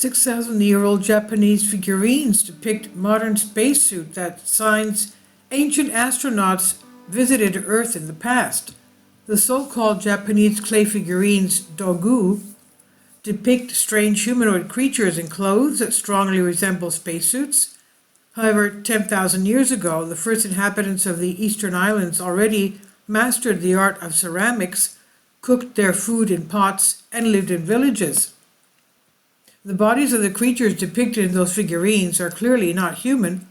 6,000-year-old Japanese figurines depict modern spacesuit that signs ancient astronauts visited Earth in the past. The so-called Japanese clay figurines, dogu, depict strange humanoid creatures in clothes that strongly resemble spacesuits. However, 10,000 years ago, the first inhabitants of the eastern islands already mastered the art of ceramics, cooked their food in pots, and lived in villages. The bodies of the creatures depicted in those figurines are clearly not human,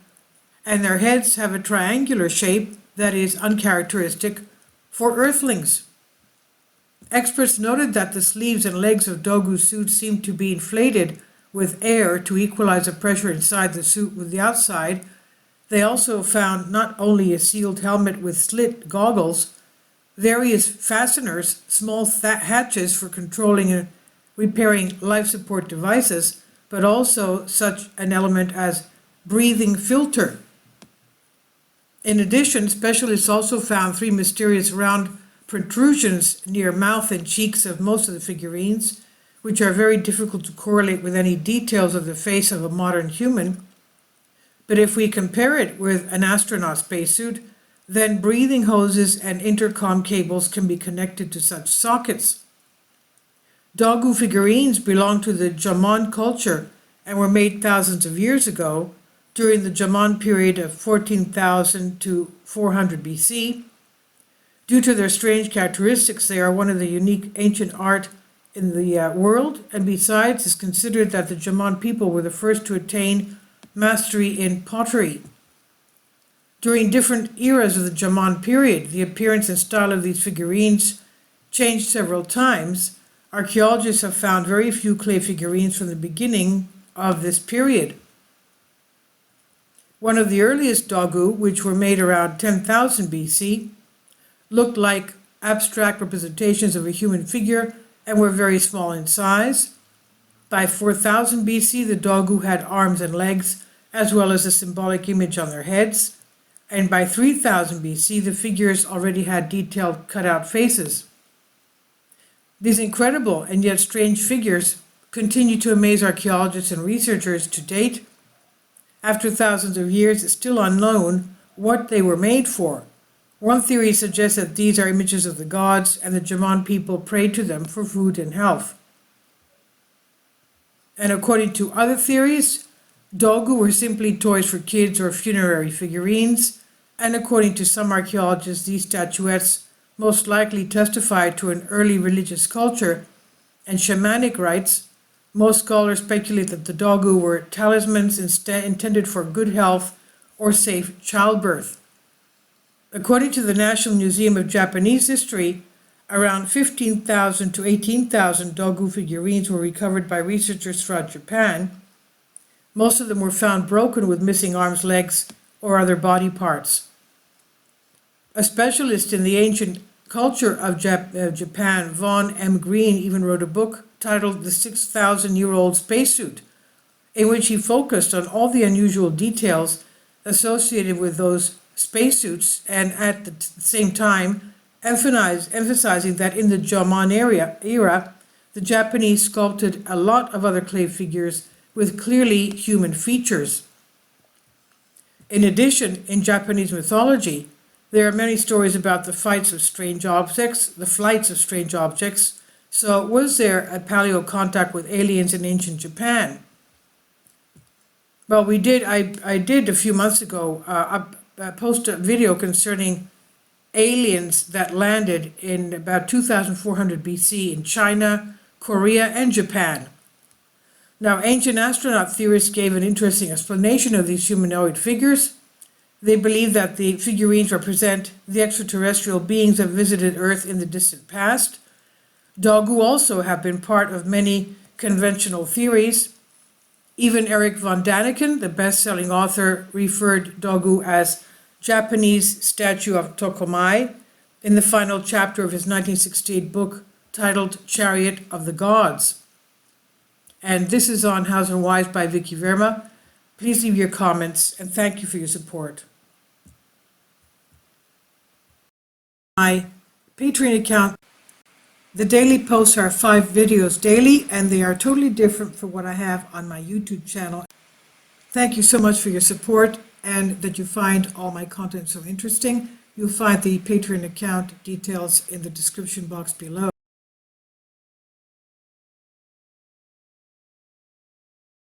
and their heads have a triangular shape that is uncharacteristic for Earthlings. Experts noted that the sleeves and legs of dogu suits seemed to be inflated with air to equalize the pressure inside the suit with the outside. They also found not only a sealed helmet with slit goggles, various fasteners, small hatches for controlling and repairing life support devices, but also such an element as breathing filter. In addition, specialists also found 3 mysterious round protrusions near mouth and cheeks of most of the figurines, which are very difficult to correlate with any details of the face of a modern human. But if we compare it with an astronaut spacesuit, then breathing hoses and intercom cables can be connected to such sockets. Dogu figurines belong to the Jomon culture and were made thousands of years ago, during the Jomon period of 14,000 to 400 BC. Due to their strange characteristics, they are one of the unique ancient art in the world, and besides, it's considered that the Jomon people were the first to attain mastery in pottery. During different eras of the Jomon period, the appearance and style of these figurines changed several times. Archaeologists have found very few clay figurines from the beginning of this period. One of the earliest dogu, which were made around 10,000 BC, looked like abstract representations of a human figure and were very small in size. By 4000 BC, the dogu had arms and legs, as well as a symbolic image on their heads. And by 3000 BC, the figures already had detailed cutout faces. These incredible and yet strange figures continue to amaze archaeologists and researchers to date. After thousands of years, it's still unknown what they were made for. One theory suggests that these are images of the gods, and the Jomon people prayed to them for food and health. And according to other theories, dogu were simply toys for kids or funerary figurines, and according to some archaeologists, these statuettes most likely testify to an early religious culture and shamanic rites. Most scholars speculate that the dogu were talismans intended for good health or safe childbirth. According to the National Museum of Japanese History, around 15,000 to 18,000 dogu figurines were recovered by researchers throughout Japan. Most of them were found broken with missing arms, legs, or other body parts. A specialist in the ancient culture of Japan, Vaughn M. Green, even wrote a book titled The 6,000-Year-Old Spacesuit, in which he focused on all the unusual details associated with those spacesuits, and at the same time emphasizing that in the Jomon era, the Japanese sculpted a lot of other clay figures with clearly human features. In addition, in Japanese mythology, there are many stories about the flights of strange objects. So was there a paleo contact with aliens in ancient Japan? Well, I did a few months ago post a video concerning aliens that landed in about 2400 BC in China, Korea, and Japan. Now, ancient astronaut theorists gave an interesting explanation of these humanoid figures. They believe that the figurines represent the extraterrestrial beings that visited Earth in the distant past. Dogu also have been part of many conventional theories. Even Eric von Daniken, the best-selling author, referred dogu as Japanese statue of Tokomai in the final chapter of his 1968 book titled Chariot of the Gods. And this is on House and Wise by Vicky Verma. Please leave your comments, and thank you for your support. My Patreon account The daily posts are 5 videos daily, and they are totally different from what I have on my YouTube channel. Thank you so much for your support and that you find all my content so interesting. You'll find the Patreon account details in the description box below.